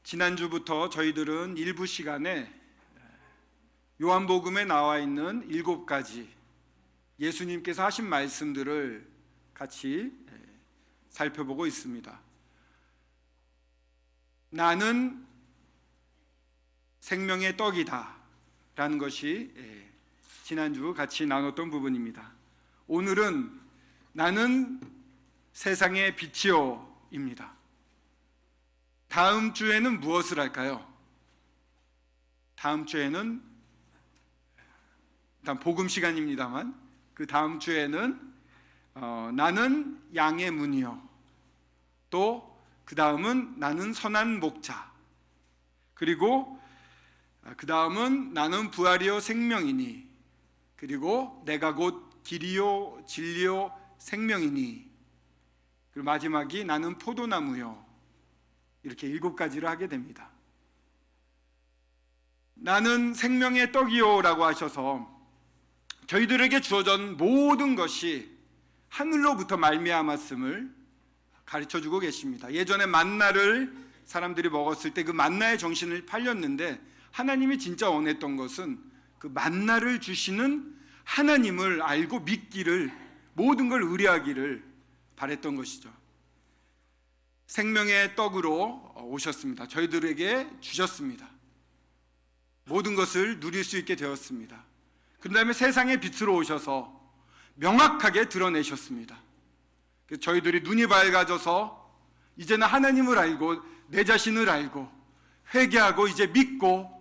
지난주부터 저희들은 일부 시간에 요한복음에 나와 있는 7가지 예수님께서 하신 말씀들을 같이 살펴보고 있습니다. 나는 생명의 떡이다 라는 것이 지난주 같이 나눴던 부분입니다. 오늘은 나는 세상의 빛이요 입니다. 다음 주에는 무엇을 할까요? 다음 주에는 일단 복음 시간입니다만 그 다음 주에는 나는 양의 문이요, 또 그 다음은 나는 선한 목자, 그리고 그 다음은 나는 부활이요 생명이니, 그리고 내가 곧 길이요 진리요 생명이니, 그리고 마지막이 나는 포도나무요. 이렇게 7가지를 하게 됩니다. 나는 생명의 떡이요 라고 하셔서 저희들에게 주어진 모든 것이 하늘로부터 말미암았음을 가르쳐주고 계십니다. 예전에 만나를 사람들이 먹었을 때 그 만나의 정신을 팔렸는데, 하나님이 진짜 원했던 것은 그 만나를 주시는 하나님을 알고 믿기를, 모든 걸 의뢰하기를 바랬던 것이죠. 생명의 떡으로 오셨습니다. 저희들에게 주셨습니다. 모든 것을 누릴 수 있게 되었습니다. 그 다음에 세상의 빛으로 오셔서 명확하게 드러내셨습니다. 저희들이 눈이 밝아져서 이제는 하나님을 알고 내 자신을 알고 회개하고 이제 믿고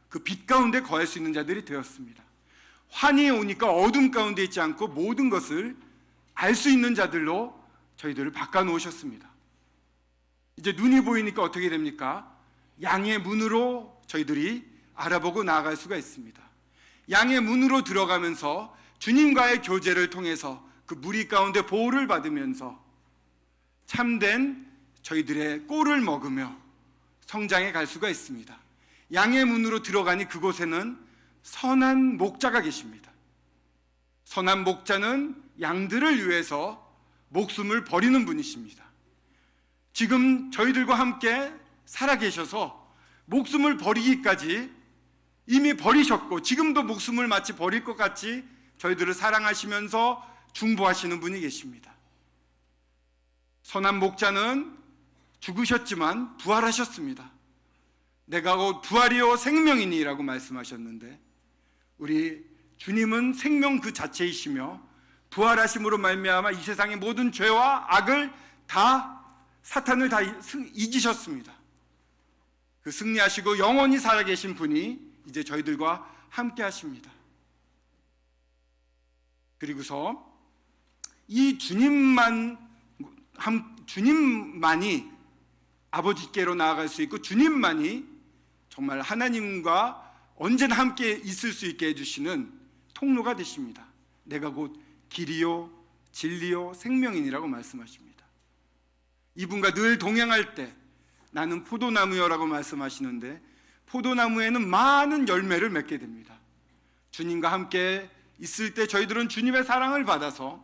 그 빛 가운데 거할 수 있는 자들이 되었습니다. 환히 오니까 어둠 가운데 있지 않고 모든 것을 알 수 있는 자들로 저희들을 바꿔놓으셨습니다. 이제 눈이 보이니까 어떻게 됩니까? 양의 문으로 저희들이 알아보고 나아갈 수가 있습니다. 양의 문으로 들어가면서 주님과의 교제를 통해서 그 무리 가운데 보호를 받으면서 참된 저희들의 꼴을 먹으며 성장해 갈 수가 있습니다. 양의 문으로 들어가니 그곳에는 선한 목자가 계십니다. 선한 목자는 양들을 위해서 목숨을 버리는 분이십니다. 지금 저희들과 함께 살아계셔서 목숨을 버리기까지 이미 버리셨고 지금도 목숨을 마치 버릴 것 같이 저희들을 사랑하시면서 중보하시는 분이 계십니다. 선한 목자는 죽으셨지만 부활하셨습니다. 내가 곧 부활이요 생명이니 라고 말씀하셨는데, 우리 주님은 생명 그 자체이시며 부활하심으로 말미암아 이 세상의 모든 죄와 악을 다, 사탄을 다 이기셨습니다. 그 승리하시고 영원히 살아계신 분이 이제 저희들과 함께 하십니다. 그리고서 이 주님만이 아버지께로 나아갈 수 있고, 주님만이 정말 하나님과 언제나 함께 있을 수 있게 해주시는 통로가 되십니다. 내가 곧 길이요 진리요 생명이니라고 말씀하십니다. 이분과 늘 동행할 때 나는 포도나무여라고 말씀하시는데, 포도나무에는 많은 열매를 맺게 됩니다. 주님과 함께 있을 때 저희들은 주님의 사랑을 받아서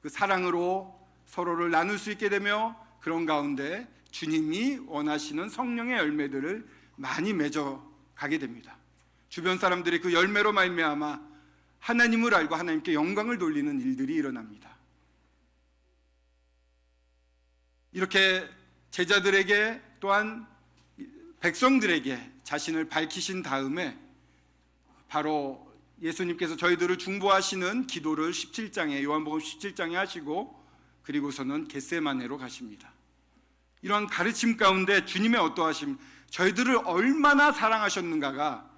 그 사랑으로 서로를 나눌 수 있게 되며, 그런 가운데 주님이 원하시는 성령의 열매들을 많이 맺어 가게 됩니다. 주변 사람들이 그 열매로 말미암아 하나님을 알고 하나님께 영광을 돌리는 일들이 일어납니다. 이렇게 제자들에게 또한 백성들에게 자신을 밝히신 다음에 바로 예수님께서 저희들을 중보하시는 기도를 17장에, 요한복음 17장에 하시고 그리고서는 겟세마네로 가십니다. 이러한 가르침 가운데 주님의 어떠하심, 저희들을 얼마나 사랑하셨는가가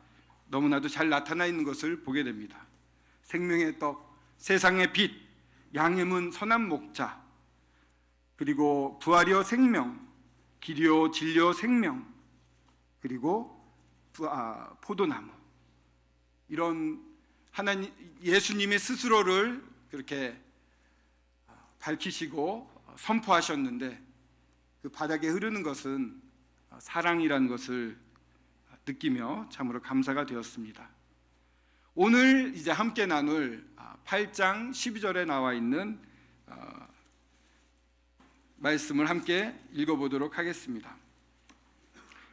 너무나도 잘 나타나 있는 것을 보게 됩니다. 생명의 떡, 세상의 빛, 양의 문, 선한 목자, 그리고 부활이요 생명, 길이요 진리요 생명, 그리고 포도나무. 이런 하나님, 예수님의 스스로를 그렇게 밝히시고 선포하셨는데, 그 바닥에 흐르는 것은 사랑이라는 것을 느끼며 참으로 감사가 되었습니다. 오늘 이제 함께 나눌 8장 12절에 나와 있는 말씀을 함께 읽어보도록 하겠습니다.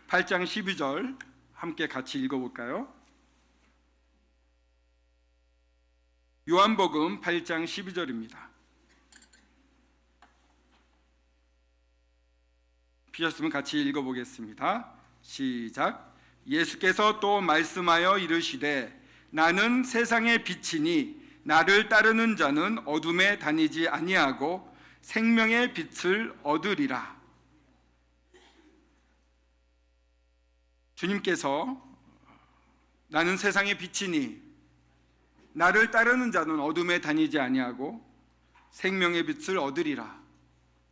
8장 12절 함께 같이 읽어볼까요? 요한복음 8장 12절입니다. 피셨으면 같이 읽어보겠습니다. 시작. 예수께서 또 말씀하여 이르시되 나는 세상의 빛이니 나를 따르는 자는 어둠에 다니지 아니하고 생명의 빛을 얻으리라. 주님께서 나는 세상의 빛이니 나를 따르는 자는 어둠에 다니지 아니하고 생명의 빛을 얻으리라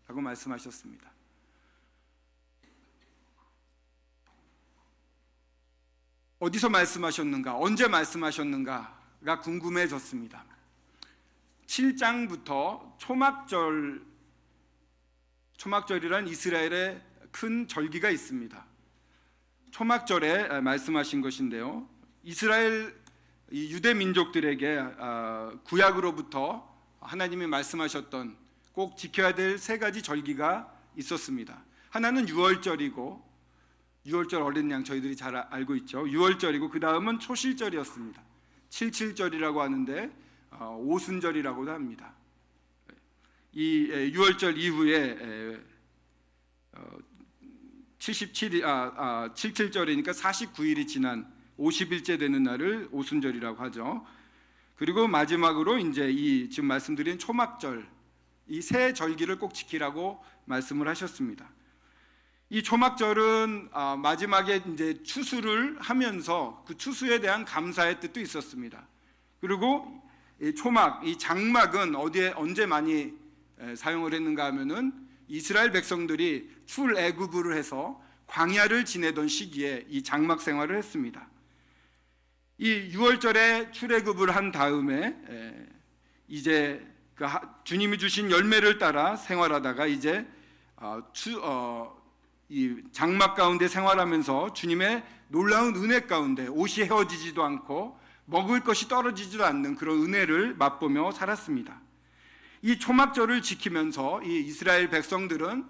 라고 말씀하셨습니다. 어디서 말씀하셨는가, 언제 말씀하셨는가가 궁금해졌습니다. 7장부터 초막절이란 이스라엘의 큰 절기가 있습니다. 초막절에 말씀하신 것인데요, 이스라엘 유대 민족들에게 구약으로부터 하나님이 말씀하셨던 꼭 지켜야 될 세 가지 절기가 있었습니다. 하나는 유월절이고, 유월절 어린 양 저희들이 잘 알고 있죠. 유월절이고 그 다음은 초실절이었습니다. 칠칠절이라고 하는데 오순절이라고도 합니다. 이 유월절 이후에 77절이니까 49일이 지난 50일째 되는 날을 오순절이라고 하죠. 그리고 마지막으로 이제 이 지금 말씀드린 초막절, 이 세 절기를 꼭 지키라고 말씀을 하셨습니다. 이 초막절은 마지막에 이제 추수를 하면서 그 추수에 대한 감사의 뜻도 있었습니다. 그리고 이 초막, 이 장막은 언제 많이 사용을 했는가 하면은 이스라엘 백성들이 출애굽을 해서 광야를 지내던 시기에 이 장막 생활을 했습니다. 이 유월절에 출애굽을 한 다음에 이제 그 주님이 주신 열매를 따라 생활하다가 이제 이 장막 가운데 생활하면서 주님의 놀라운 은혜 가운데 옷이 헤어지지도 않고 먹을 것이 떨어지지도 않는 그런 은혜를 맛보며 살았습니다. 이 초막절을 지키면서 이 이스라엘 백성들은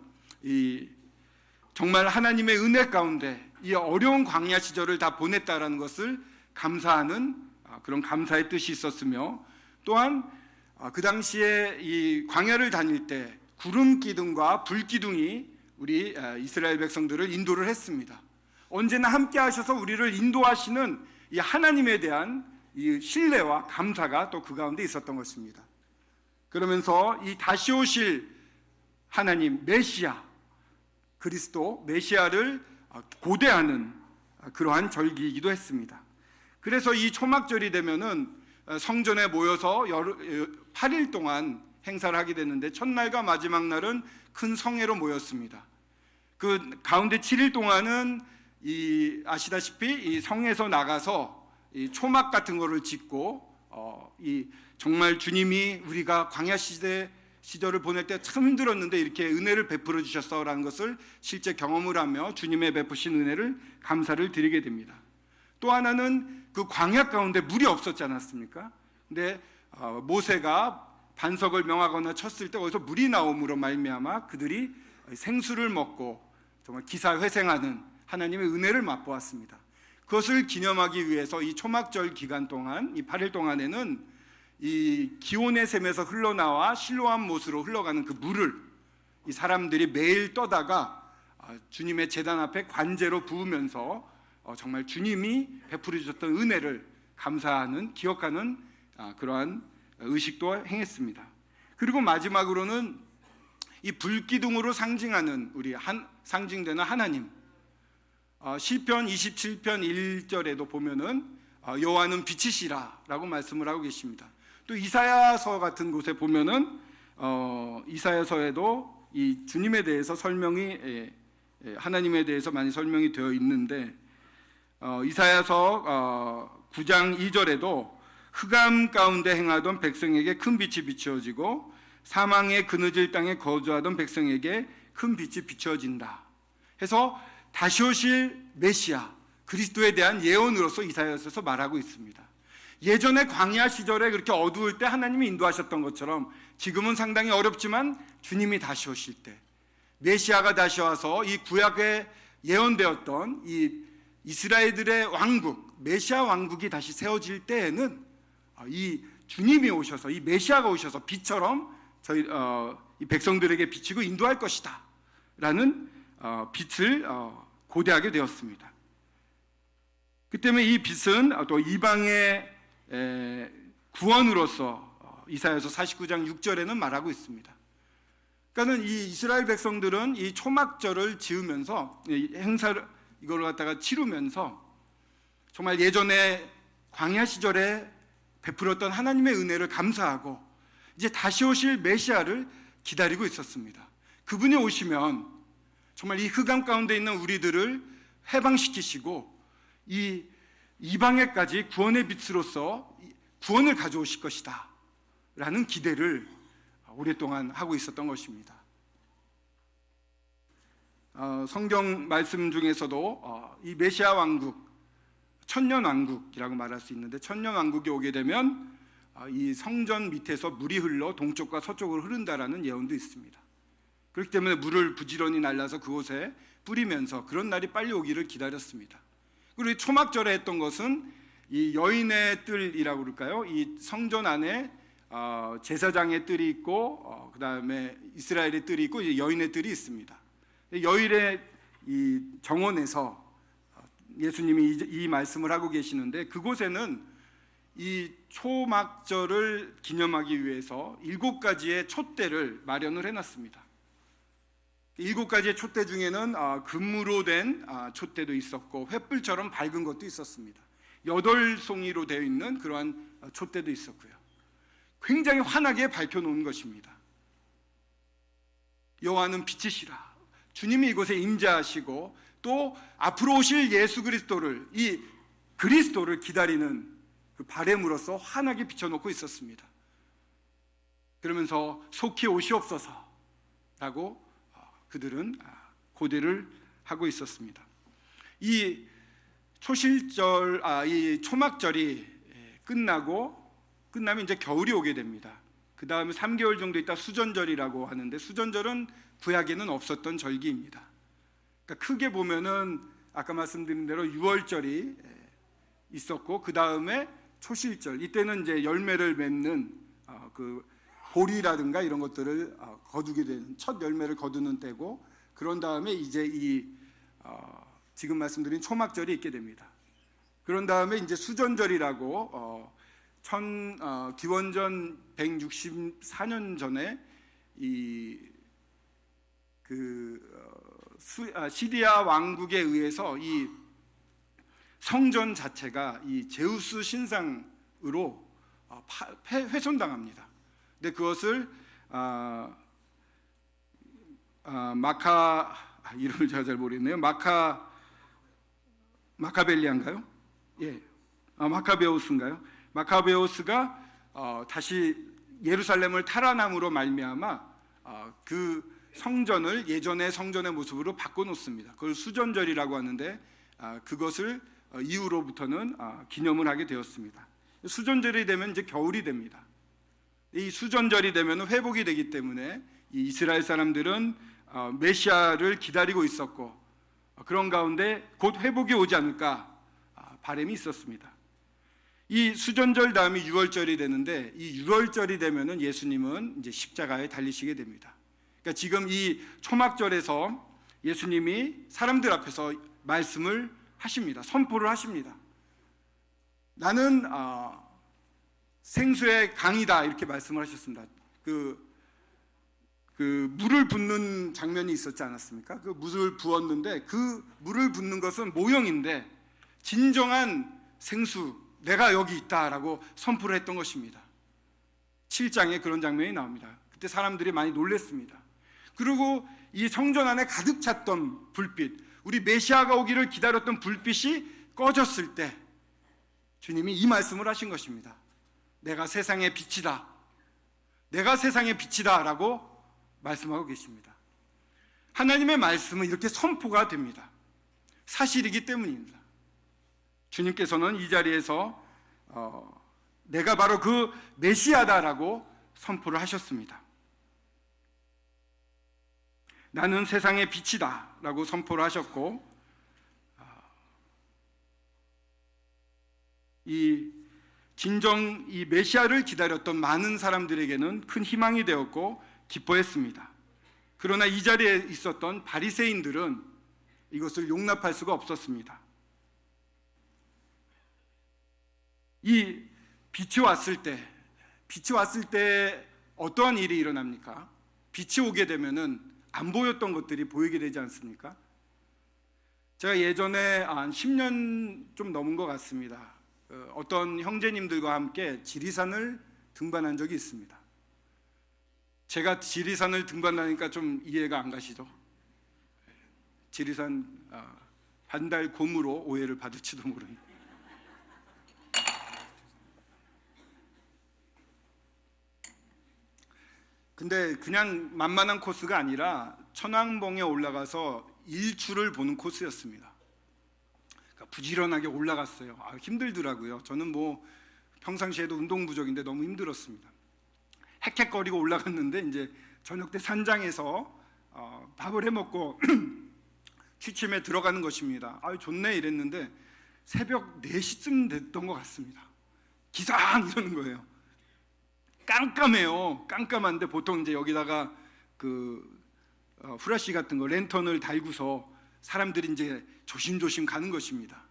정말 하나님의 은혜 가운데 이 어려운 광야 시절을 다 보냈다라는 것을 감사하는 그런 감사의 뜻이 있었으며, 또한 그 당시에 이 광야를 다닐 때 구름 기둥과 불 기둥이 우리 이스라엘 백성들을 인도를 했습니다. 언제나 함께 하셔서 우리를 인도하시는 이 하나님에 대한 이 신뢰와 감사가 또 그 가운데 있었던 것입니다. 그러면서 이 다시 오실 하나님 메시아, 그리스도 메시아를 고대하는 그러한 절기이기도 했습니다. 그래서 이 초막절이 되면은 성전에 모여서 8일 동안 행사를 하게 됐는데, 첫날과 마지막 날은 큰 성회로 모였습니다. 그 가운데 7일 동안은 아시다시피 이 성에서 나가서 이 초막 같은 거를 짓고 이 정말 주님이 우리가 광야 시절을 보낼 때 참 힘들었는데 이렇게 은혜를 베풀어 주셨어라는 것을 실제 경험을 하며 주님의 베푸신 은혜를 감사를 드리게 됩니다. 또 하나는 그 광야 가운데 물이 없었지 않았습니까? 근데 모세가 반석을 명하거나 쳤을 때 거기서 물이 나옴으로 말미암아 그들이 생수를 먹고 정말 기사회생하는 하나님의 은혜를 맛보았습니다. 그것을 기념하기 위해서 이 초막절 기간 동안, 이 8일 동안에는 이 기온의 샘에서 흘러나와 실로암 못으로 흘러가는 그 물을 이 사람들이 매일 떠다가 주님의 제단 앞에 관제로 부으면서 정말 주님이 베풀어 주셨던 은혜를 감사하는, 기억하는 그러한 의식도 행했습니다. 그리고 마지막으로는 이 불기둥으로 상징하는 상징되는 하나님, 시편 27편 1절에도 보면은 여호와는 빛이시라라고 말씀을 하고 계십니다. 또 이사야서 같은 곳에 보면은 이사야서에도 이 주님에 대해서 하나님에 대해서 많이 설명이 되어 있는데, 이사야서 9장 2절에도 흑암 가운데 행하던 백성에게 큰 빛이 비추어지고 사망의 그늘질 땅에 거주하던 백성에게 큰 빛이 비추어진다 해서 다시 오실 메시아 그리스도에 대한 예언으로서 이사야서에서 말하고 있습니다. 예전에 광야 시절에 그렇게 어두울 때 하나님이 인도하셨던 것처럼 지금은 상당히 어렵지만 주님이 다시 오실 때 메시아가 다시 와서 이 구약의 예언되었던 이 이스라엘들의 왕국, 메시아 왕국이 다시 세워질 때에는 이 주님이 오셔서, 이 메시아가 오셔서 빛처럼 저희 이 백성들에게 비치고 인도할 것이다 라는 빛을 고대하게 되었습니다. 그 때문에 이 빛은 또 이방의 구원으로서 이사야서 49장 6절에는 말하고 있습니다. 그러니까는 이 이스라엘 백성들은 이 초막절을 지으면서 행사를 이걸 갖다가 치르면서 정말 예전에 광야 시절에 베풀었던 하나님의 은혜를 감사하고 이제 다시 오실 메시아를 기다리고 있었습니다. 그분이 오시면 정말 이 흑암 가운데 있는 우리들을 해방시키시고 이 이방에까지 구원의 빛으로서 구원을 가져오실 것이다 라는 기대를 오랫동안 하고 있었던 것입니다. 성경 말씀 중에서도 이 메시아 왕국, 천년 왕국이라고 말할 수 있는데, 천년 왕국이 오게 되면 이 성전 밑에서 물이 흘러 동쪽과 서쪽으로 흐른다라는 예언도 있습니다. 그렇기 때문에 물을 부지런히 날라서 그곳에 뿌리면서 그런 날이 빨리 오기를 기다렸습니다. 그리고 이 초막절에 했던 것은 이 여인의 뜰이라고 그럴까요? 이 성전 안에 제사장의 뜰이 있고 그 다음에 이스라엘의 뜰이 있고 이제 여인의 뜰이 있습니다. 여인의 이 정원에서 예수님이 이 말씀을 하고 계시는데, 그곳에는 이 초막절을 기념하기 위해서 7가지의 촛대를 마련을 해놨습니다. 7가지의 촛대 중에는 금으로 된 촛대도 있었고 횃불처럼 밝은 것도 있었습니다. 8송이로 되어 있는 그러한 촛대도 있었고요. 굉장히 환하게 밝혀놓은 것입니다. 여호와는 빛이시라. 주님이 이곳에 임재하시고 또 앞으로 오실 예수 그리스도를, 이 그리스도를 기다리는 그 바램으로서 환하게 비춰놓고 있었습니다. 그러면서 속히 오시옵소서라고 그들은 고대를 하고 있었습니다. 이 초실절, 이 초막절이 끝나면 이제 겨울이 오게 됩니다. 그 다음에 3개월 정도 있다 수전절이라고 하는데, 수전절은 구약에는 없었던 절기입니다. 그러니까 크게 보면은 아까 말씀드린 대로 6월절이 있었고, 그 다음에 초실절, 이때는 이제 열매를 맺는 그 보리라든가 이런 것들을 거두게 되는, 첫 열매를 거두는 때고, 그런 다음에 이제 이 지금 말씀드린 초막절이 있게 됩니다. 그런 다음에 이제 수전절이라고 기원전 164년 전에 시리아 왕국에 의해서 이 성전 자체가 이 제우스 신상으로 훼손당합니다. 근데 그것을 이름을 제가 잘 모르겠네요. 마카벨리안가요? 예, 마카베우스인가요? 마카베우스가 다시 예루살렘을 탈환함으로 말미암아 그 성전을 예전의 성전의 모습으로 바꿔놓습니다. 그걸 수전절이라고 하는데 그것을 이후로부터는 기념을 하게 되었습니다. 수전절이 되면 이제 겨울이 됩니다. 이 수전절이 되면 회복이 되기 때문에 이 이스라엘 사람들은 메시아를 기다리고 있었고, 그런 가운데 곧 회복이 오지 않을까 바람이 있었습니다. 이 수전절 다음이 6월절이 되는데, 이 6월절이 되면은 예수님은 이제 십자가에 달리시게 됩니다. 그러니까 지금 이 초막절에서 예수님이 사람들 앞에서 말씀을 하십니다. 선포를 하십니다. 나는 생수의 강이다, 이렇게 말씀을 하셨습니다. 그 물을 붓는 장면이 있었지 않았습니까? 그 물을 부었는데 그 물을 붓는 것은 모형인데 진정한 생수, 내가 여기 있다라고 선포를 했던 것입니다. 7장에 그런 장면이 나옵니다. 그때 사람들이 많이 놀랐습니다. 그리고 이 성전 안에 가득 찼던 불빛, 우리 메시아가 오기를 기다렸던 불빛이 꺼졌을 때 주님이 이 말씀을 하신 것입니다. 내가 세상의 빛이다. 내가 세상의 빛이다 라고 말씀하고 계십니다. 하나님의 말씀은 이렇게 선포가 됩니다. 사실이기 때문입니다. 주님께서는 이 자리에서 내가 바로 그 메시아다라고 선포를 하셨습니다. 나는 세상의 빛이다 라고 선포를 하셨고, 이 진정 이 메시아를 기다렸던 많은 사람들에게는 큰 희망이 되었고 기뻐했습니다. 그러나 이 자리에 있었던 바리새인들은 이것을 용납할 수가 없었습니다. 이 빛이 왔을 때 어떠한 일이 일어납니까? 빛이 오게 되면은 안 보였던 것들이 보이게 되지 않습니까? 제가 예전에 한 10년 좀 넘은 것 같습니다. 어떤 형제님들과 함께 지리산을 등반한 적이 있습니다. 제가 지리산을 등반하니까 좀 이해가 안 가시죠? 지리산 반달 곰으로 오해를 받을지도 모르는. 근데 그냥 만만한 코스가 아니라 천왕봉에 올라가서 일출을 보는 코스였습니다. 그러니까 부지런하게 올라갔어요. 힘들더라고요. 저는 뭐 평상시에도 운동 부족인데 너무 힘들었습니다. 헥헥거리고 올라갔는데 이제 저녁 때 산장에서 밥을 해 먹고 취침에 들어가는 것입니다. 좋네 이랬는데 새벽 4시쯤 됐던 것 같습니다. 기상 이러는 거예요. 깜깜해요. 깜깜한데 보통 이제 여기다가 후라시 같은 거 랜턴을 달고서 사람들이 이제 조심조심 가는 것입니다.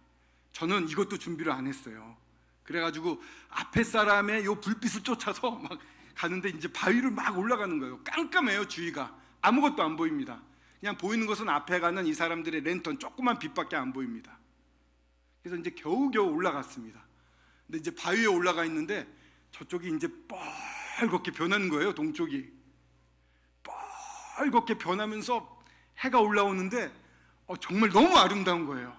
저는 이것도 준비를 안 했어요. 그래가지고 앞에 사람의 요 불빛을 쫓아서 막 가는데 이제 바위를 막 올라가는 거예요. 깜깜해요. 주위가 아무것도 안 보입니다. 그냥 보이는 것은 앞에 가는 이 사람들의 랜턴 조그만 빛밖에 안 보입니다. 그래서 이제 겨우겨우 올라갔습니다. 근데 이제 바위에 올라가 있는데 저쪽이 이제 뻘겋게 변하는 거예요. 동쪽이 뻘겋게 변하면서 해가 올라오는데 정말 너무 아름다운 거예요.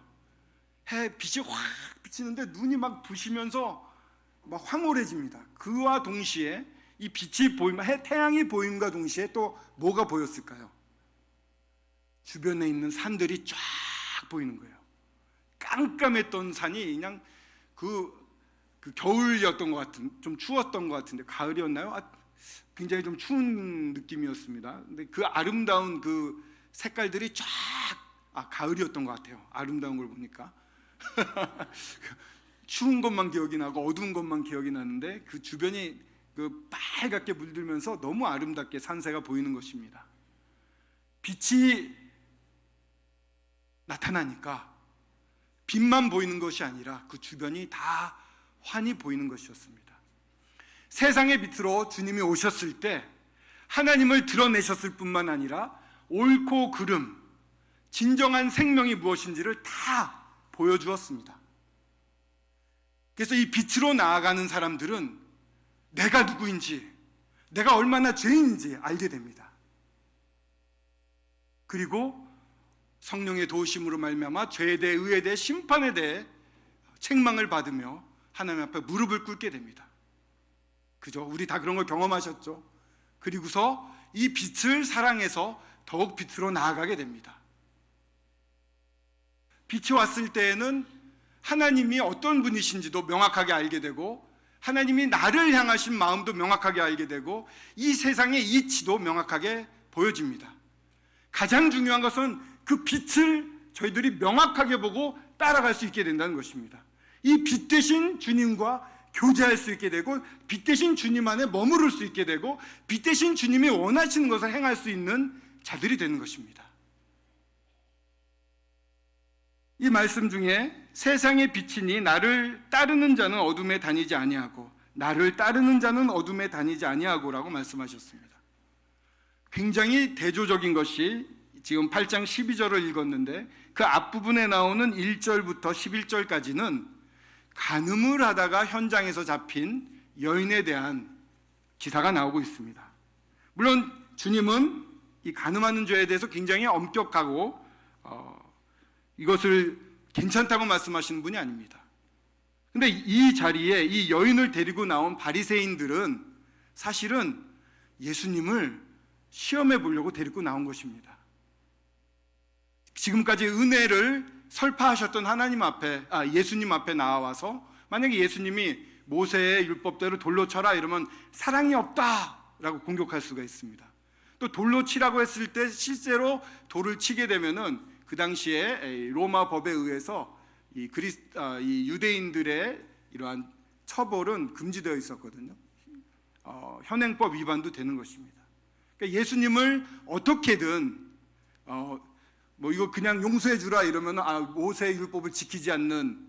빛이 확 비치는데 눈이 막 부시면서 막 황홀해집니다. 그와 동시에 이 빛이 보임, 태양이 보임과 동시에 또 뭐가 보였을까요? 주변에 있는 산들이 쫙 보이는 거예요. 깜깜했던 산이 그냥 그 겨울이었던 것 같은, 좀 추웠던 것 같은데 가을이었나요? 굉장히 좀 추운 느낌이었습니다. 근데 그 아름다운 그 색깔들이 쫙 가을이었던 것 같아요. 아름다운 걸 보니까 추운 것만 기억이 나고 어두운 것만 기억이 나는데 그 주변이 그 빨갛게 물들면서 너무 아름답게 산세가 보이는 것입니다. 빛이 나타나니까 빛만 보이는 것이 아니라 그 주변이 다 환히 보이는 것이었습니다. 세상의 빛으로 주님이 오셨을 때 하나님을 드러내셨을 뿐만 아니라 옳고 그름, 진정한 생명이 무엇인지를 다 보여주었습니다. 그래서 이 빛으로 나아가는 사람들은 내가 누구인지, 내가 얼마나 죄인인지 알게 됩니다. 그리고 성령의 도우심으로 말미암아 죄에 대해, 의에 대해, 심판에 대해 책망을 받으며 하나님 앞에 무릎을 꿇게 됩니다. 그죠? 우리 다 그런 걸 경험하셨죠? 그리고서 이 빛을 사랑해서 더욱 빛으로 나아가게 됩니다. 빛이 왔을 때에는 하나님이 어떤 분이신지도 명확하게 알게 되고 하나님이 나를 향하신 마음도 명확하게 알게 되고 이 세상의 이치도 명확하게 보여집니다. 가장 중요한 것은 그 빛을 저희들이 명확하게 보고 따라갈 수 있게 된다는 것입니다. 이 빛 대신 주님과 교제할 수 있게 되고 빛 대신 주님 안에 머무를 수 있게 되고 빛 대신 주님이 원하시는 것을 행할 수 있는 자들이 되는 것입니다. 이 말씀 중에 세상의 빛이니 나를 따르는 자는 어둠에 다니지 아니하고 나를 따르는 자는 어둠에 다니지 아니하고라고 말씀하셨습니다. 굉장히 대조적인 것이 지금 8장 12절을 읽었는데 그 앞부분에 나오는 1절부터 11절까지는 간음을 하다가 현장에서 잡힌 여인에 대한 기사가 나오고 있습니다. 물론 주님은 이 간음하는 죄에 대해서 굉장히 엄격하고 이것을 괜찮다고 말씀하시는 분이 아닙니다. 근데 이 자리에 이 여인을 데리고 나온 바리새인들은 사실은 예수님을 시험해 보려고 데리고 나온 것입니다. 지금까지 은혜를 설파하셨던 예수님 앞에 나와서 만약에 예수님이 모세의 율법대로 돌로 쳐라 이러면 사랑이 없다라고 공격할 수가 있습니다. 또 돌로 치라고 했을 때 실제로 돌을 치게 되면은 그 당시에 로마 법에 의해서 이 유대인들의 이러한 처벌은 금지되어 있었거든요. 현행법 위반도 되는 것입니다. 그러니까 예수님을 어떻게든 뭐 이거 그냥 용서해 주라 이러면 모세 율법을 지키지 않는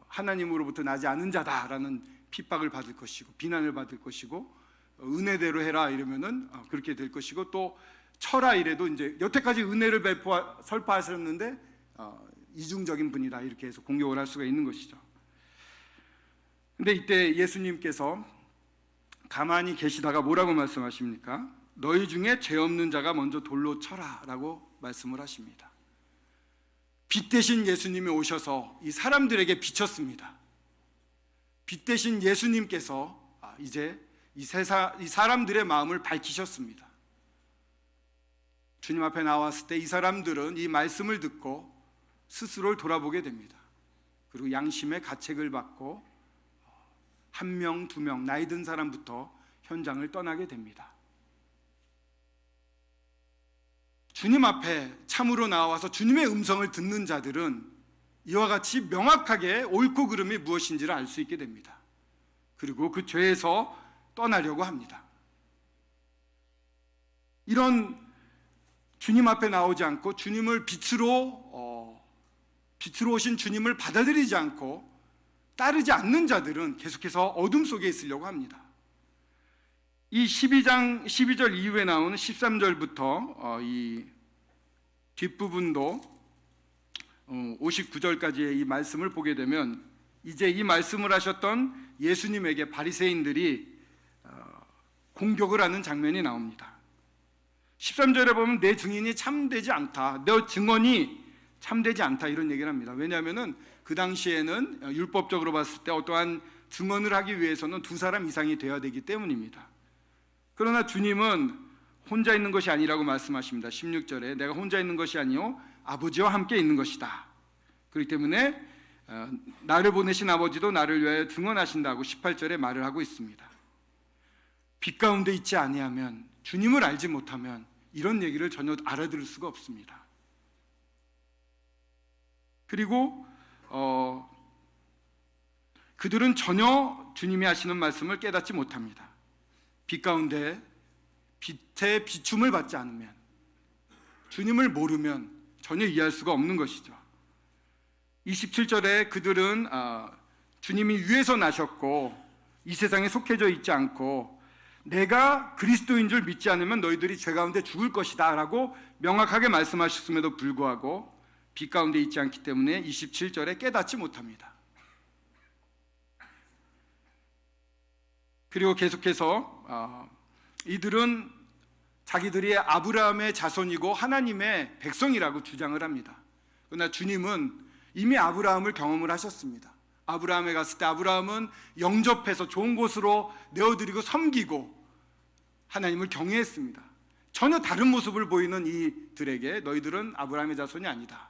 하나님으로부터 나지 않은 자다라는 핍박을 받을 것이고 비난을 받을 것이고, 은혜대로 해라 이러면은 그렇게 될 것이고, 또 쳐라 이래도 이제 여태까지 은혜를 설파하셨는데 이중적인 분이다 이렇게 해서 공격을 할 수가 있는 것이죠. 근데 이때 예수님께서 가만히 계시다가 뭐라고 말씀하십니까? 너희 중에 죄 없는 자가 먼저 돌로 쳐라 라고 말씀을 하십니다. 빛 대신 예수님이 오셔서 이 사람들에게 비쳤습니다. 빛 대신 예수님께서 이제 이 사람들의 마음을 밝히셨습니다. 주님 앞에 나왔을 때 이 사람들은 이 말씀을 듣고 스스로를 돌아보게 됩니다. 그리고 양심의 가책을 받고 한 명, 두 명, 나이 든 사람부터 현장을 떠나게 됩니다. 주님 앞에 참으로 나와서 주님의 음성을 듣는 자들은 이와 같이 명확하게 옳고 그름이 무엇인지를 알 수 있게 됩니다. 그리고 그 죄에서 떠나려고 합니다. 이런 주님 앞에 나오지 않고 주님을 빛으로 오신 주님을 받아들이지 않고 따르지 않는 자들은 계속해서 어둠 속에 있으려고 합니다. 이 12장 12절 이후에 나오는 13절부터 이 뒷부분도 59절까지의 이 말씀을 보게 되면 이제 이 말씀을 하셨던 예수님에게 바리새인들이 공격을 하는 장면이 나옵니다. 13절에 보면 내 증인이 참되지 않다, 내 증언이 참되지 않다 이런 얘기를 합니다. 왜냐하면 그 당시에는 율법적으로 봤을 때 어떠한 증언을 하기 위해서는 두 사람 이상이 되어야 되기 때문입니다. 그러나 주님은 혼자 있는 것이 아니라고 말씀하십니다. 16절에 내가 혼자 있는 것이 아니요 아버지와 함께 있는 것이다. 그렇기 때문에 나를 보내신 아버지도 나를 위하여 증언하신다고 18절에 말을 하고 있습니다. 빛 가운데 있지 아니하면, 주님을 알지 못하면 이런 얘기를 전혀 알아들을 수가 없습니다. 그리고 그들은 전혀 주님이 하시는 말씀을 깨닫지 못합니다. 빛 가운데 빛의 비춤을 받지 않으면, 주님을 모르면 전혀 이해할 수가 없는 것이죠. 27절에 그들은 주님이 위에서 나셨고 이 세상에 속해져 있지 않고 내가 그리스도인 줄 믿지 않으면 너희들이 죄 가운데 죽을 것이다 라고 명확하게 말씀하셨음에도 불구하고 빛 가운데 있지 않기 때문에 27절에 깨닫지 못합니다. 그리고 계속해서 이들은 자기들이 아브라함의 자손이고 하나님의 백성이라고 주장을 합니다. 그러나 주님은 이미 아브라함을 경험을 하셨습니다. 아브라함에 갔을 때 아브라함은 영접해서 좋은 곳으로 내어드리고 섬기고 하나님을 경외했습니다. 전혀 다른 모습을 보이는 이들에게 너희들은 아브라함의 자손이 아니다,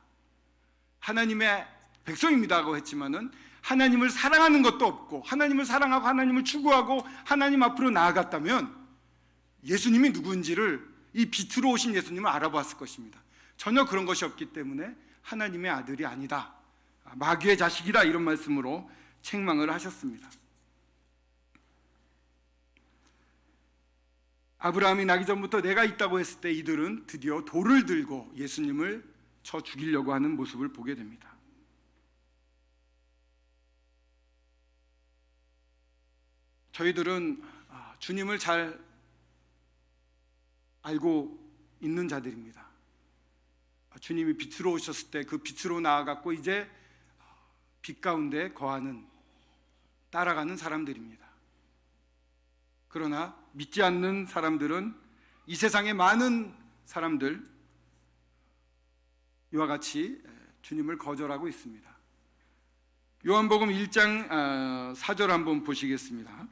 하나님의 백성입니다라고 했지만은 하나님을 사랑하는 것도 없고 하나님을 사랑하고 하나님을 추구하고 하나님 앞으로 나아갔다면 예수님이 누구인지를, 이 빛으로 오신 예수님을 알아봤을 것입니다. 전혀 그런 것이 없기 때문에 하나님의 아들이 아니다, 마귀의 자식이다 이런 말씀으로 책망을 하셨습니다. 아브라함이 나기 전부터 내가 있다고 했을 때 이들은 드디어 돌을 들고 예수님을 쳐 죽이려고 하는 모습을 보게 됩니다. 저희들은 주님을 잘 알고 있는 자들입니다. 주님이 빛으로 오셨을 때 그 빛으로 나아갔고 이제 빛 가운데 거하는, 따라가는 사람들입니다. 그러나 믿지 않는 사람들은 이 세상의 많은 사람들 이와 같이 주님을 거절하고 있습니다. 요한복음 1장 4절 한번 보시겠습니다.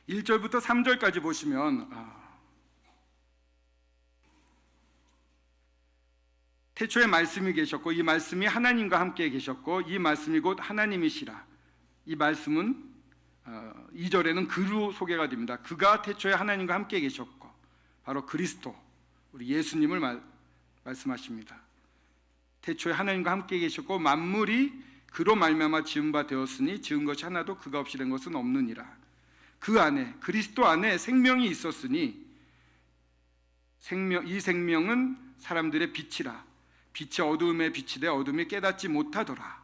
(1절부터) (3절까지) 보시면 태초에 말씀이 계셨고 이 말씀이 하나님과 함께 계셨고 이 말씀이 곧 하나님이시라. 이 말씀은 2절에는 그로 소개가 됩니다. 그가 태초에 하나님과 함께 계셨고, 바로 그리스도, 우리 예수님을 말씀하십니다. 태초에 하나님과 함께 계셨고 만물이 그로 말미암아 지은 바 되었으니 지은 것이 하나도 그가 없이 된 것은 없느니라. 그 안에, 그리스도 안에 생명이 있었으니 이 생명은 사람들의 빛이라. 빛이 어두움에 비치되 어둠이 깨닫지 못하더라.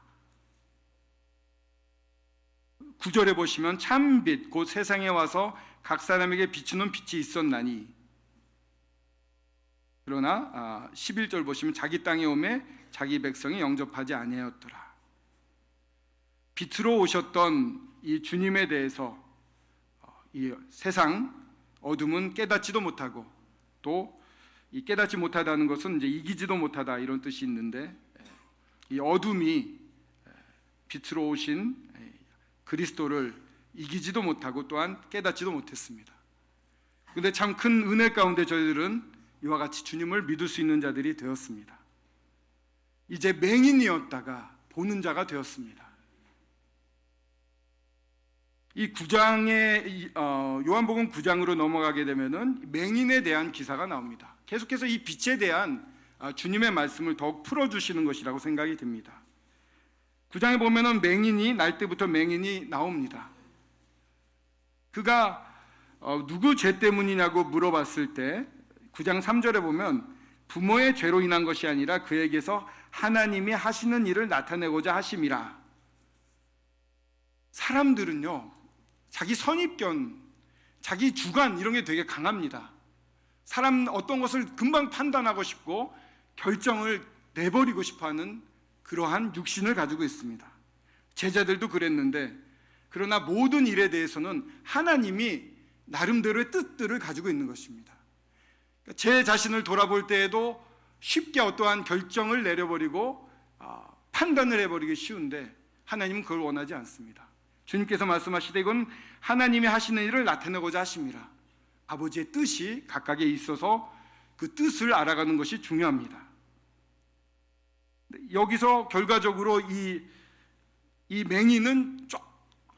9절에 보시면 참 빛 곧 세상에 와서 각 사람에게 비추는 빛이 있었나니, 그러나 11절 보시면 자기 땅에 오매 자기 백성이 영접하지 아니하였더라. 빛으로 오셨던 이 주님에 대해서 이 세상 어둠은 깨닫지도 못하고, 또 이 깨닫지 못하다는 것은 이제 이기지도 못하다 이런 뜻이 있는데, 이 어둠이 빛으로 오신 그리스도를 이기지도 못하고 또한 깨닫지도 못했습니다. 그런데 참 큰 은혜 가운데 저희들은 이와 같이 주님을 믿을 수 있는 자들이 되었습니다. 이제 맹인이었다가 보는 자가 되었습니다. 이 9장의 요한복음 9장으로 넘어가게 되면은 맹인에 대한 기사가 나옵니다. 계속해서 이 빛에 대한 주님의 말씀을 더욱 풀어주시는 것이라고 생각이 됩니다. 9장에 보면은 맹인이, 날 때부터 맹인이 나옵니다. 그가 누구 죄 때문이냐고 물어봤을 때 9장 3절에 보면 부모의 죄로 인한 것이 아니라 그에게서 하나님이 하시는 일을 나타내고자 하심이라. 사람들은요, 자기 선입견, 자기 주관 이런 게 되게 강합니다. 사람 어떤 것을 금방 판단하고 싶고 결정을 내버리고 싶어하는 그러한 육신을 가지고 있습니다. 제자들도 그랬는데, 그러나 모든 일에 대해서는 하나님이 나름대로의 뜻들을 가지고 있는 것입니다. 제 자신을 돌아볼 때에도 쉽게 어떠한 결정을 내려버리고 판단을 해버리기 쉬운데, 하나님은 그걸 원하지 않습니다. 주님께서 말씀하시되 이건 하나님이 하시는 일을 나타내고자 하심이라. 아버지의 뜻이 각각에 있어서 그 뜻을 알아가는 것이 중요합니다. 여기서 결과적으로 이 맹인은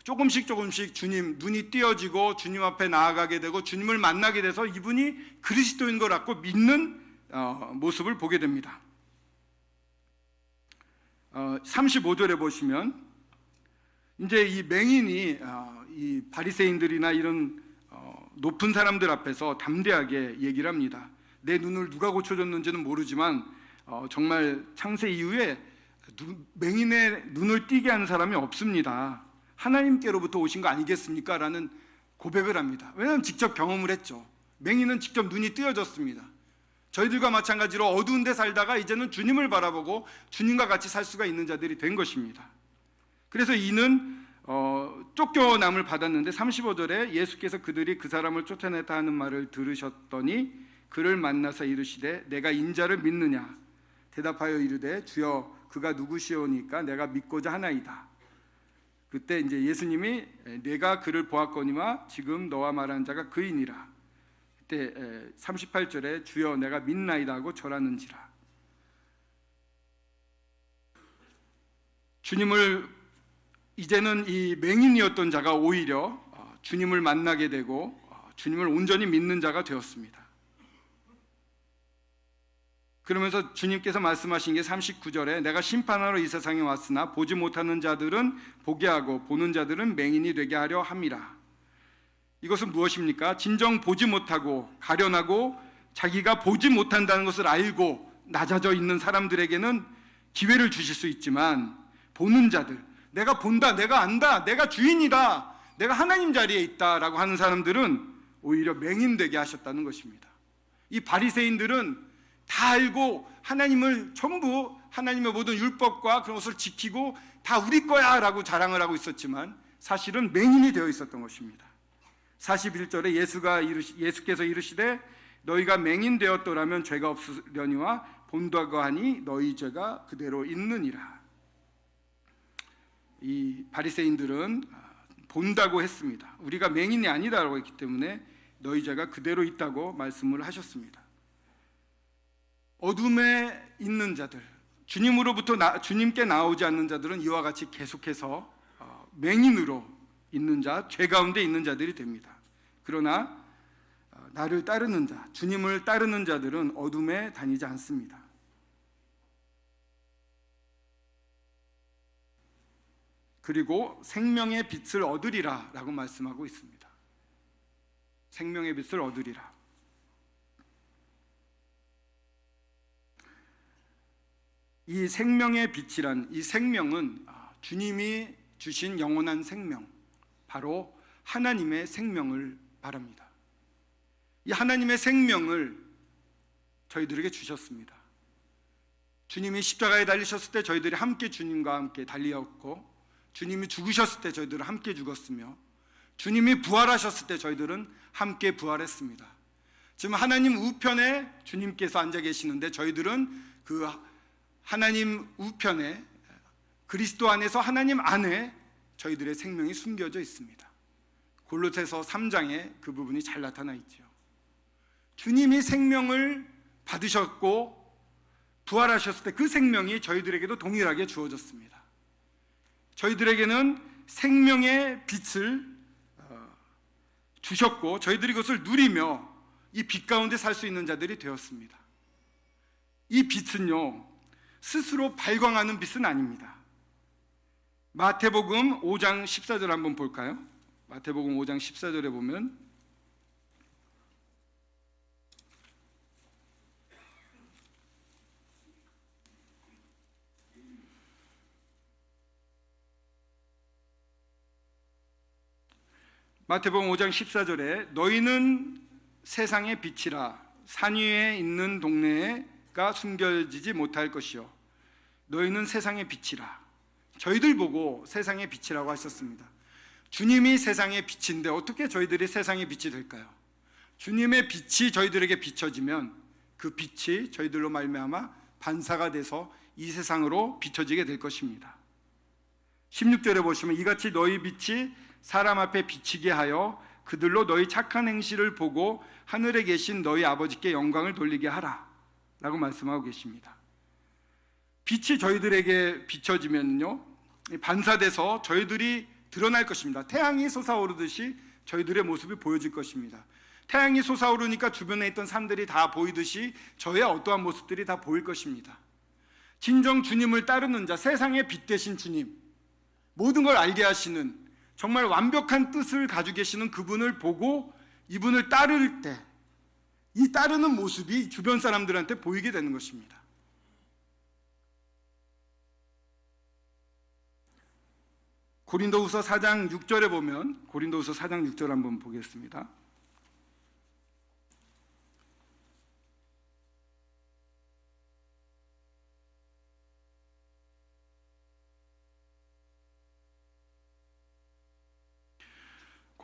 조금씩 주님 눈이 띄어지고 주님 앞에 나아가게 되고 주님을 만나게 돼서 이분이 그리스도인 걸 알고 믿는 모습을 보게 됩니다. 35절에 보시면 이제 이 맹인이 이 바리새인들이나 이런 높은 사람들 앞에서 담대하게 얘기를 합니다. 내 눈을 누가 고쳐줬는지는 모르지만 정말 창세 이후에 맹인의 눈을 띄게 하는 사람이 없습니다. 하나님께로부터 오신 거 아니겠습니까? 라는 고백을 합니다. 왜냐하면 직접 경험을 했죠. 맹인은 직접 눈이 띄어졌습니다. 저희들과 마찬가지로 어두운 데 살다가 이제는 주님을 바라보고 주님과 같이 살 수가 있는 자들이 된 것입니다. 그래서 이는 쫓겨남을 받았는데 35절에 예수께서 그들이 그 사람을 쫓아냈다 하는 말을 들으셨더니 그를 만나서 이르시되 내가 인자를 믿느냐? 대답하여 이르되 주여 그가 누구시오니까 내가 믿고자 하나이다. 그때 이제 예수님이 내가 그를 보았거니와 지금 너와 말하는 자가 그이니라. 그때 38절에 주여 내가 믿나이다 하고 절하는지라. 주님을 이제는 이 맹인이었던 자가 오히려 주님을 만나게 되고 주님을 온전히 믿는 자가 되었습니다. 그러면서 주님께서 말씀하신 게 39절에 내가 심판하러 이 세상에 왔으나 보지 못하는 자들은 보게 하고 보는 자들은 맹인이 되게 하려 함이라. 이것은 무엇입니까? 진정 보지 못하고 가련하고 자기가 보지 못한다는 것을 알고 낮아져 있는 사람들에게는 기회를 주실 수 있지만, 보는 자들, 내가 본다, 내가 안다, 내가 주인이다, 내가 하나님 자리에 있다라고 하는 사람들은 오히려 맹인되게 하셨다는 것입니다. 이 바리새인들은 다 알고 하나님을 전부 하나님의 모든 율법과 그런 것을 지키고 다 우리 거야 라고 자랑을 하고 있었지만 사실은 맹인이 되어 있었던 것입니다. 41절에 예수께서 이르시되 너희가 맹인 되었더라면 죄가 없으려니와 본다고 하니 너희 죄가 그대로 있느니라. 이 바리새인들은 본다고 했습니다. 우리가 맹인이 아니다라고 했기 때문에 너희 죄가 그대로 있다고 말씀을 하셨습니다. 어둠에 있는 자들, 주님으로부터 주님께 나오지 않는 자들은 이와 같이 계속해서 맹인으로 있는 자, 죄 가운데 있는 자들이 됩니다. 그러나 나를 따르는 자, 주님을 따르는 자들은 어둠에 다니지 않습니다. 그리고 생명의 빛을 얻으리라 라고 말씀하고 있습니다. 생명의 빛을 얻으리라. 이 생명의 빛이란, 이 생명은 주님이 주신 영원한 생명, 바로 하나님의 생명을 말합니다. 이 하나님의 생명을 저희들에게 주셨습니다. 주님이 십자가에 달리셨을 때 저희들이 함께 주님과 함께 달리었고, 주님이 죽으셨을 때 저희들은 함께 죽었으며, 주님이 부활하셨을 때 저희들은 함께 부활했습니다. 지금 하나님 우편에 주님께서 앉아 계시는데, 저희들은 그 하나님 우편에, 그리스도 안에서 하나님 안에 저희들의 생명이 숨겨져 있습니다. 골로새서 3장에 그 부분이 잘 나타나 있죠. 주님이 생명을 받으셨고 부활하셨을 때 그 생명이 저희들에게도 동일하게 주어졌습니다. 저희들에게는 생명의 빛을 주셨고, 저희들이 그것을 누리며 이 빛 가운데 살 수 있는 자들이 되었습니다. 이 빛은요, 스스로 발광하는 빛은 아닙니다. 마태복음 5장 14절 한번 볼까요? 마태복음 5장 14절에 보면, 마태복음 5장 14절에 너희는 세상의 빛이라. 산 위에 있는 동네가 숨겨지지 못할 것이요 너희는 세상의 빛이라. 저희들 보고 세상의 빛이라고 하셨습니다. 주님이 세상의 빛인데 어떻게 저희들이 세상의 빛이 될까요? 주님의 빛이 저희들에게 비춰지면 그 빛이 저희들로 말미암아 반사가 돼서 이 세상으로 비춰지게 될 것입니다. 16절에 보시면 이같이 너희 빛이 사람 앞에 비치게 하여 그들로 너희 착한 행실을 보고 하늘에 계신 너희 아버지께 영광을 돌리게 하라 라고 말씀하고 계십니다. 빛이 저희들에게 비춰지면요, 반사돼서 저희들이 드러날 것입니다. 태양이 솟아오르듯이 저희들의 모습이 보여질 것입니다. 태양이 솟아오르니까 주변에 있던 산들이 다 보이듯이 저의 어떠한 모습들이 다 보일 것입니다. 진정 주님을 따르는 자, 세상의 빛 되신 주님, 모든 걸 알게 하시는 정말 완벽한 뜻을 가지고 계시는 그분을 보고 이분을 따를 때 이 따르는 모습이 주변 사람들한테 보이게 되는 것입니다. 고린도후서 4장 6절에 보면, 고린도후서 4장 6절 한번 보겠습니다.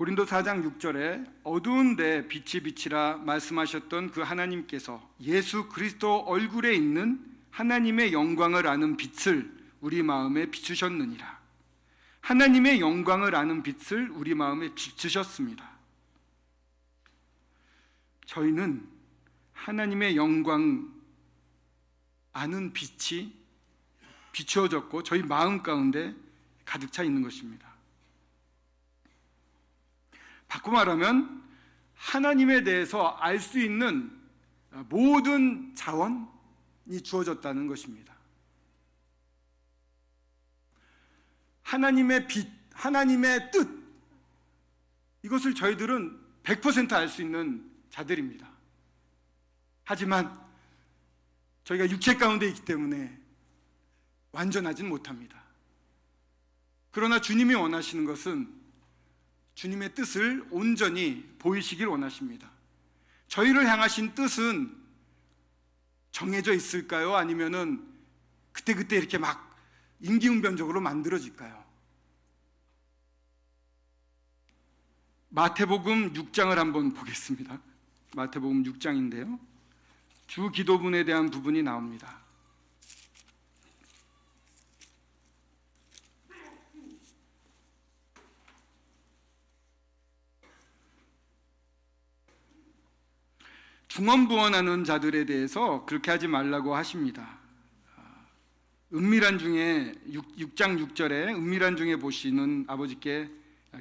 고린도 4장 6절에 어두운데 빛이 비치라 말씀하셨던 그 하나님께서 예수 그리스도 얼굴에 있는 하나님의 영광을 아는 빛을 우리 마음에 비추셨느니라. 하나님의 영광을 아는 빛을 우리 마음에 비추셨습니다. 저희는 하나님의 영광 아는 빛이 비추어졌고 저희 마음 가운데 가득 차 있는 것입니다. 바꿔 말하면 하나님에 대해서 알 수 있는 모든 자원이 주어졌다는 것입니다. 하나님의 빛, 하나님의 뜻, 이것을 저희들은 100% 알 수 있는 자들입니다. 하지만 저희가 육체 가운데 있기 때문에 완전하진 못합니다. 그러나 주님이 원하시는 것은 주님의 뜻을 온전히 보이시길 원하십니다. 저희를 향하신 뜻은 정해져 있을까요? 아니면은 그때그때 이렇게 막 임기응변적으로 만들어질까요? 마태복음 6장을 한번 보겠습니다. 마태복음 6장인데요, 주 기도문에 대한 부분이 나옵니다. 중언부언하는 자들에 대해서 그렇게 하지 말라고 하십니다. 은밀한 중에 6장 6절에 은밀한 중에 보시는 아버지께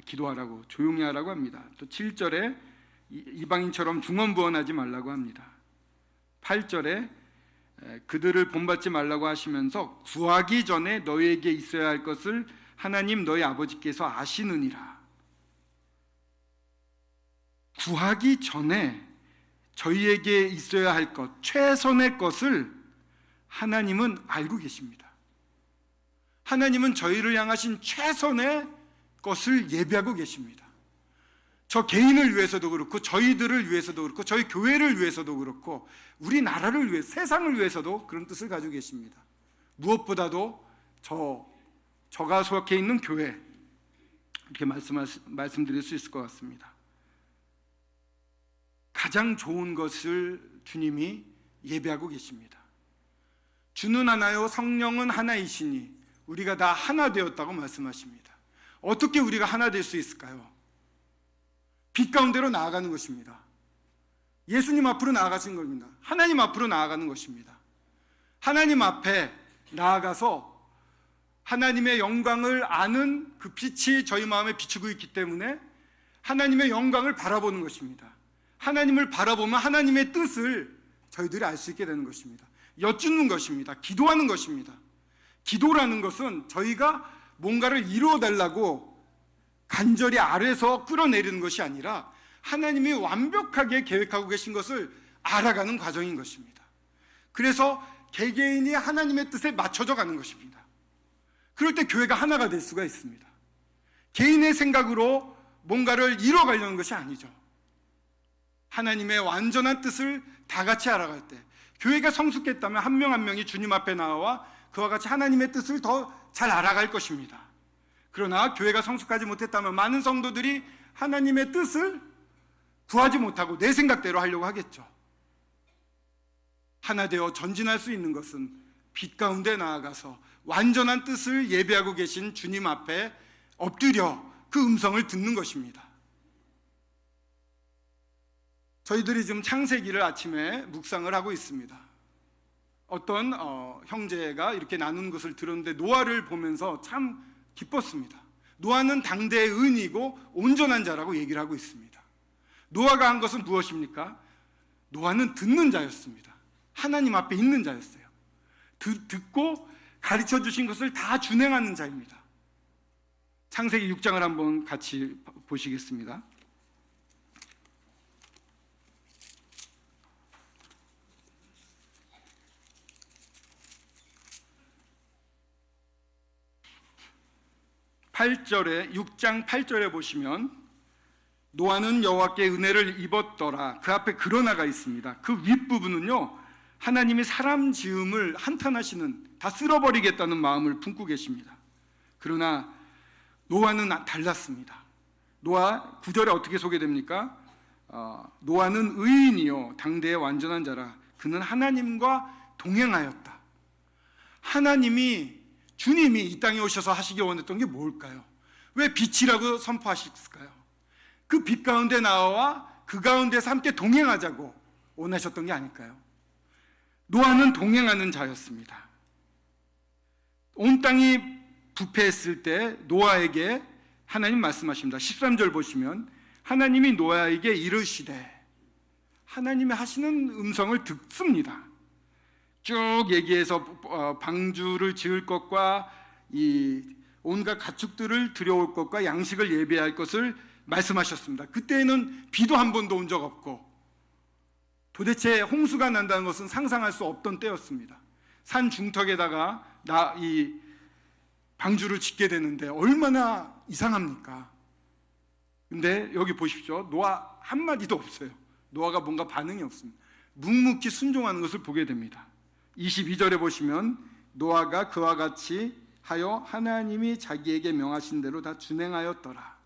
기도하라고, 조용히 하라고 합니다. 또 7절에 이방인처럼 중언부언하지 말라고 합니다. 8절에 그들을 본받지 말라고 하시면서 구하기 전에 너희에게 있어야 할 것을 하나님 너희 아버지께서 아시느니라. 구하기 전에 저희에게 있어야 할 것, 최선의 것을 하나님은 알고 계십니다. 하나님은 저희를 향하신 최선의 것을 예비하고 계십니다. 저 개인을 위해서도 그렇고 저희들을 위해서도 그렇고 저희 교회를 위해서도 그렇고 우리나라를 위해 세상을 위해서도 그런 뜻을 가지고 계십니다. 무엇보다도 저가 속해 있는 교회, 이렇게 말씀드릴 수 있을 것 같습니다. 가장 좋은 것을 주님이 예비하고 계십니다. 주는 하나요 성령은 하나이시니 우리가 다 하나 되었다고 말씀하십니다. 어떻게 우리가 하나 될 수 있을까요? 빛 가운데로 나아가는 것입니다. 예수님 앞으로 나아가신 겁니다. 하나님 앞으로 나아가는 것입니다. 하나님 앞에 나아가서 하나님의 영광을 아는 그 빛이 저희 마음에 비추고 있기 때문에 하나님의 영광을 바라보는 것입니다. 하나님을 바라보면 하나님의 뜻을 저희들이 알 수 있게 되는 것입니다. 여쭙는 것입니다. 기도하는 것입니다. 기도라는 것은 저희가 뭔가를 이루어 달라고 간절히 아래서 끌어내리는 것이 아니라 하나님이 완벽하게 계획하고 계신 것을 알아가는 과정인 것입니다. 그래서 개개인이 하나님의 뜻에 맞춰져 가는 것입니다. 그럴 때 교회가 하나가 될 수가 있습니다. 개인의 생각으로 뭔가를 이뤄가려는 것이 아니죠. 하나님의 완전한 뜻을 다 같이 알아갈 때 교회가 성숙했다면 한 명 한 명이 주님 앞에 나와 그와 같이 하나님의 뜻을 더 잘 알아갈 것입니다. 그러나 교회가 성숙하지 못했다면 많은 성도들이 하나님의 뜻을 구하지 못하고 내 생각대로 하려고 하겠죠. 하나 되어 전진할 수 있는 것은 빛 가운데 나아가서 완전한 뜻을 예배하고 계신 주님 앞에 엎드려 그 음성을 듣는 것입니다. 저희들이 지금 창세기를 아침에 묵상을 하고 있습니다. 어떤 형제가 이렇게 나눈 것을 들었는데 노아를 보면서 참 기뻤습니다. 노아는 당대의 은이고 온전한 자라고 얘기를 하고 있습니다. 노아가 한 것은 무엇입니까? 노아는 듣는 자였습니다. 하나님 앞에 있는 자였어요. 듣고 가르쳐 주신 것을 다 준행하는 자입니다. 창세기 6장을 한번 같이 보시겠습니다. (8절에) 6장 8절에 보시면 노아는 여호와께 은혜를 입었더라. 그 앞에 그러나가 있습니다. 그 윗부분은요 하나님이 사람 지음을 한탄하시는, 다 쓸어버리겠다는 마음을 품고 계십니다. 그러나 노아는 달랐습니다. 노아 9절에 어떻게 소개됩니까? 노아는 의인이요 당대의 완전한 자라. 그는 하나님과 동행하였다. 주님이 이 땅에 오셔서 하시기 원했던 게 뭘까요? 왜 빛이라고 선포하셨을까요? 그 빛 가운데 나와 그 가운데서 함께 동행하자고 원하셨던 게 아닐까요? 노아는 동행하는 자였습니다. 온 땅이 부패했을 때 노아에게 하나님 말씀하십니다. 13절 보시면 하나님이 노아에게 이르시되, 하나님이 하시는 음성을 듣습니다. 쭉 얘기해서 방주를 지을 것과 이 온갖 가축들을 들여올 것과 양식을 예배할 것을 말씀하셨습니다. 그때는 비도 한 번도 온 적 없고 도대체 홍수가 난다는 것은 상상할 수 없던 때였습니다. 산 중턱에다가 이 방주를 짓게 되는데 얼마나 이상합니까? 근데 여기 보십시오. 노아 한마디도 없어요. 노아가 뭔가 반응이 없습니다. 묵묵히 순종하는 것을 보게 됩니다. 22절에 보시면 노아가 그와 같이 하여 하나님이 자기에게 명하신 대로 다 준행하였더라.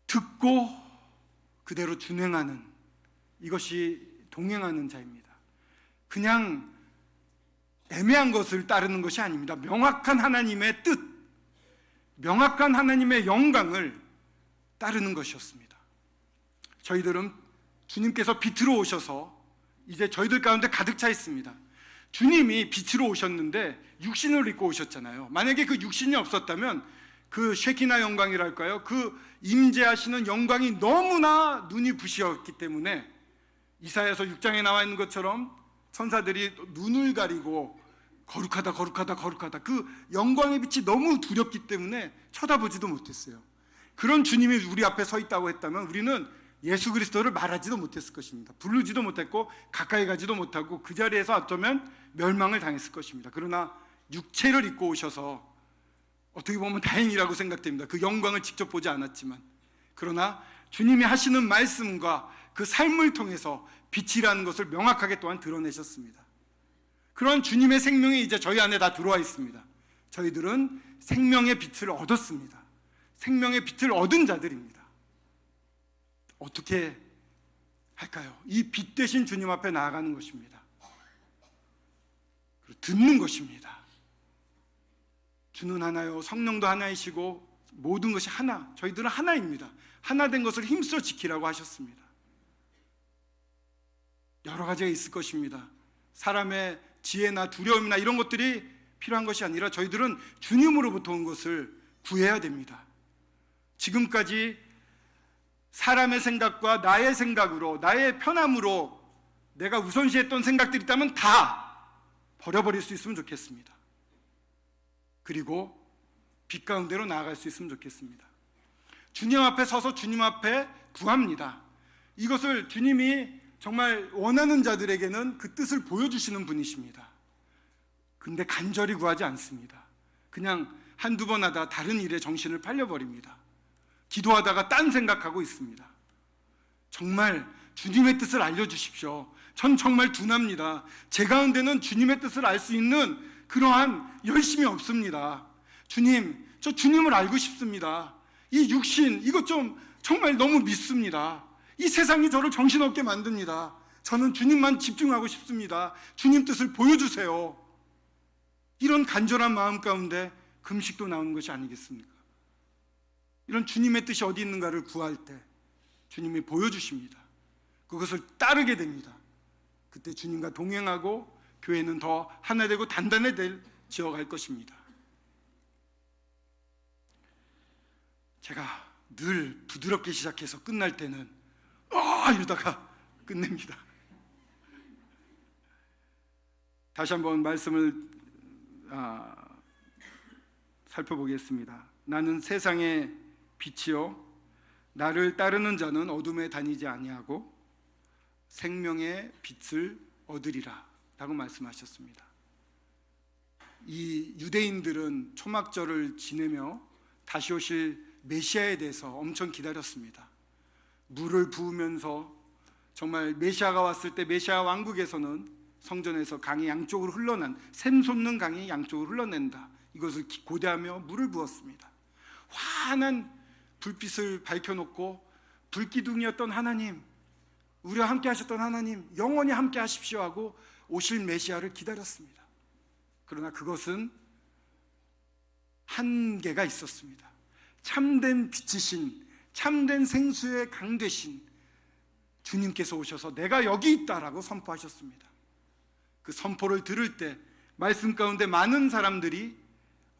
듣고 그대로 준행하는, 이것이 동행하는 자입니다. 그냥 애매한 것을 따르는 것이 아닙니다. 명확한 하나님의 뜻, 명확한 하나님의 영광을 따르는 것이었습니다. 저희들은 주님께서 빛으로 오셔서 이제 저희들 가운데 가득 차 있습니다. 주님이 빛으로 오셨는데 육신을 입고 오셨잖아요. 만약에 그 육신이 없었다면 그 쉐키나 영광이랄까요? 그 임재하시는 영광이 너무나 눈이 부시었기 때문에 이사야서 6장에 나와 있는 것처럼 천사들이 눈을 가리고 거룩하다 거룩하다 거룩하다, 그 영광의 빛이 너무 두렵기 때문에 쳐다보지도 못했어요. 그런 주님이 우리 앞에 서 있다고 했다면 우리는 예수 그리스도를 말하지도 못했을 것입니다. 부르지도 못했고 가까이 가지도 못하고 그 자리에서 어쩌면 멸망을 당했을 것입니다. 그러나 육체를 입고 오셔서 어떻게 보면 다행이라고 생각됩니다. 그 영광을 직접 보지 않았지만. 그러나 주님이 하시는 말씀과 그 삶을 통해서 빛이라는 것을 명확하게 또한 드러내셨습니다. 그런 주님의 생명이 이제 저희 안에 다 들어와 있습니다. 저희들은 생명의 빛을 얻었습니다. 생명의 빛을 얻은 자들입니다. 어떻게 할까요? 이 빛 대신 주님 앞에 나아가는 것입니다. 그리고 듣는 것입니다. 주는 하나요, 성령도 하나이시고 모든 것이 하나, 저희들은 하나입니다. 하나 된 것을 힘써 지키라고 하셨습니다. 여러 가지가 있을 것입니다. 사람의 지혜나 두려움이나 이런 것들이 필요한 것이 아니라 저희들은 주님으로부터 온 것을 구해야 됩니다. 지금까지 사람의 생각과 나의 생각으로, 나의 편함으로 내가 우선시했던 생각들이 있다면 다 버려버릴 수 있으면 좋겠습니다. 그리고 빛 가운데로 나아갈 수 있으면 좋겠습니다. 주님 앞에 서서 주님 앞에 구합니다. 이것을 주님이 정말 원하는 자들에게는 그 뜻을 보여주시는 분이십니다. 근데 간절히 구하지 않습니다. 그냥 한두 번 하다 다른 일에 정신을 팔려버립니다. 기도하다가 딴 생각하고 있습니다. 정말 주님의 뜻을 알려주십시오. 전 정말 둔합니다. 제 가운데는 주님의 뜻을 알 수 있는 그러한 열심이 없습니다. 주님, 저 주님을 알고 싶습니다. 이 육신, 이것 좀 정말 너무 믿습니다. 이 세상이 저를 정신없게 만듭니다. 저는 주님만 집중하고 싶습니다. 주님 뜻을 보여주세요. 이런 간절한 마음 가운데 금식도 나오는 것이 아니겠습니까? 이런 주님의 뜻이 어디 있는가를 구할 때 주님이 보여주십니다. 그것을 따르게 됩니다. 그때 주님과 동행하고 교회는 더 하나 되고 단단해지어갈 것입니다. 제가 늘 부드럽게 시작해서 끝날 때는 이러다가 끝냅니다. 다시 한번 말씀을 살펴보겠습니다. 나는 세상의 빛이요 나를 따르는 자는 어둠에 다니지 아니하고 생명의 빛을 얻으리라 라고 말씀하셨습니다. 이 유대인들은 초막절을 지내며 다시 오실 메시아에 대해서 엄청 기다렸습니다. 물을 부으면서 정말 메시아가 왔을 때 메시아 왕국에서는 성전에서 강이 양쪽으로 흘러난, 샘솟는 강이 양쪽으로 흘러낸다, 이것을 고대하며 물을 부었습니다. 환한 불빛을 밝혀놓고 불기둥이었던 하나님, 우리와 함께 하셨던 하나님, 영원히 함께 하십시오 하고 오실 메시아를 기다렸습니다. 그러나 그것은 한계가 있었습니다. 참된 빛이신, 참된 생수의 강 되신 주님께서 오셔서 내가 여기 있다라고 선포하셨습니다. 그 선포를 들을 때 말씀 가운데 많은 사람들이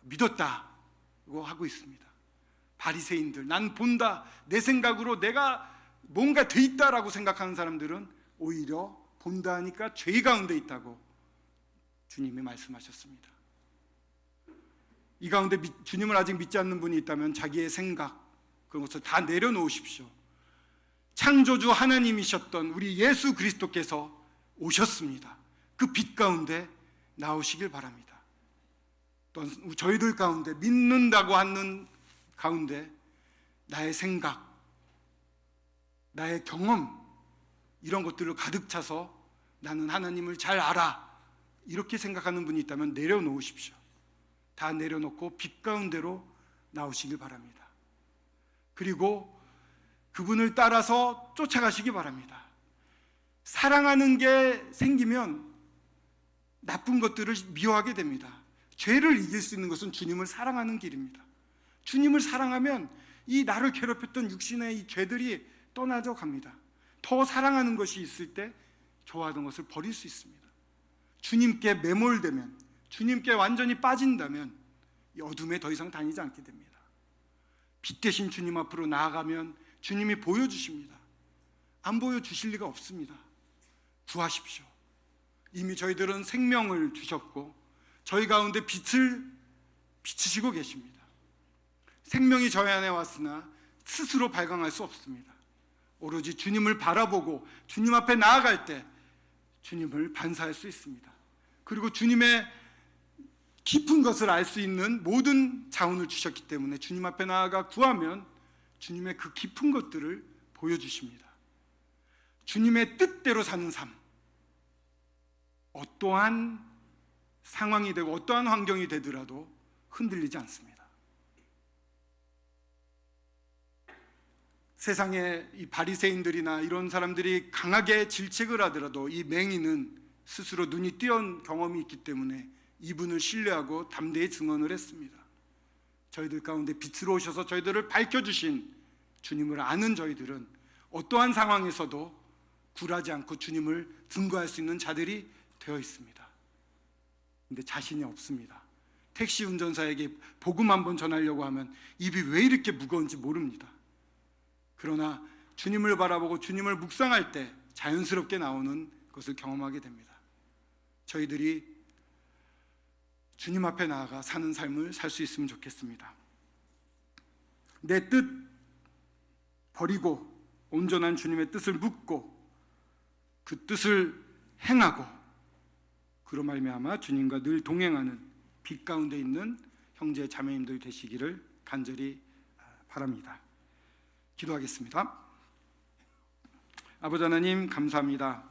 믿었다고 하고 있습니다. 바리새인들, 난 본다, 내 생각으로 내가 뭔가 돼 있다라고 생각하는 사람들은 오히려 본다 하니까 죄 가운데 있다고 주님이 말씀하셨습니다. 이 가운데 주님을 아직 믿지 않는 분이 있다면 자기의 생각, 그런 것을 다 내려놓으십시오. 창조주 하나님이셨던 우리 예수 그리스도께서 오셨습니다. 그 빛 가운데 나오시길 바랍니다. 또 저희들 가운데 믿는다고 하는 가운데 나의 생각, 나의 경험, 이런 것들을 가득 차서 나는 하나님을 잘 알아, 이렇게 생각하는 분이 있다면 내려놓으십시오. 다 내려놓고 빛 가운데로 나오시길 바랍니다. 그리고 그분을 따라서 쫓아가시기 바랍니다. 사랑하는 게 생기면 나쁜 것들을 미워하게 됩니다. 죄를 이길 수 있는 것은 주님을 사랑하는 길입니다. 주님을 사랑하면 이 나를 괴롭혔던 육신의 이 죄들이 떠나져 갑니다. 더 사랑하는 것이 있을 때 좋아하던 것을 버릴 수 있습니다. 주님께 매몰되면, 주님께 완전히 빠진다면 이 어둠에 더 이상 다니지 않게 됩니다. 빛 대신 주님 앞으로 나아가면 주님이 보여주십니다. 안 보여주실 리가 없습니다. 구하십시오. 이미 저희들은 생명을 주셨고 저희 가운데 빛을 비추시고 계십니다. 생명이 저희 안에 왔으나 스스로 발광할 수 없습니다. 오로지 주님을 바라보고 주님 앞에 나아갈 때 주님을 반사할 수 있습니다. 그리고 주님의 깊은 것을 알 수 있는 모든 자원을 주셨기 때문에 주님 앞에 나아가 구하면 주님의 그 깊은 것들을 보여주십니다. 주님의 뜻대로 사는 삶, 어떠한 상황이 되고 어떠한 환경이 되더라도 흔들리지 않습니다. 세상에 이 바리새인들이나 이런 사람들이 강하게 질책을 하더라도 이 맹인은 스스로 눈이 띄어온 경험이 있기 때문에 이분을 신뢰하고 담대히 증언을 했습니다. 저희들 가운데 빛으로 오셔서 저희들을 밝혀주신 주님을 아는 저희들은 어떠한 상황에서도 굴하지 않고 주님을 증거할 수 있는 자들이 되어 있습니다. 근데 자신이 없습니다. 택시 운전사에게 복음 한번 전하려고 하면 입이 왜 이렇게 무거운지 모릅니다. 그러나 주님을 바라보고 주님을 묵상할 때 자연스럽게 나오는 것을 경험하게 됩니다. 저희들이 주님 앞에 나아가 사는 삶을 살 수 있으면 좋겠습니다. 내 뜻 버리고 온전한 주님의 뜻을 묻고 그 뜻을 행하고 그로 말미암아 주님과 늘 동행하는 빛 가운데 있는 형제 자매님들 되시기를 간절히 바랍니다. 기도하겠습니다. 아버지 하나님 감사합니다.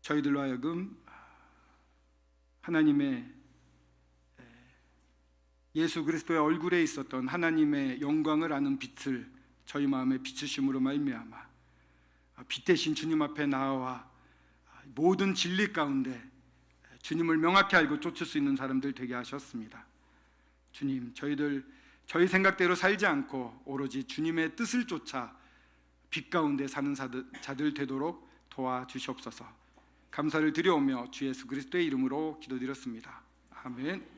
저희들로 하여금 하나님의 예수 그리스도의 얼굴에 있었던 하나님의 영광을 아는 빛을 저희 마음에 비추심으로 말미암아 빛 대신 주님 앞에 나와 모든 진리 가운데 주님을 명확히 알고 쫓을 수 있는 사람들 되게 하셨습니다. 주님, 저희 생각대로 살지 않고 오로지 주님의 뜻을 쫓아 빛 가운데 사는 자들 되도록 도와주시옵소서. 감사를 드려오며 주 예수 그리스도의 이름으로 기도드렸습니다. 아멘.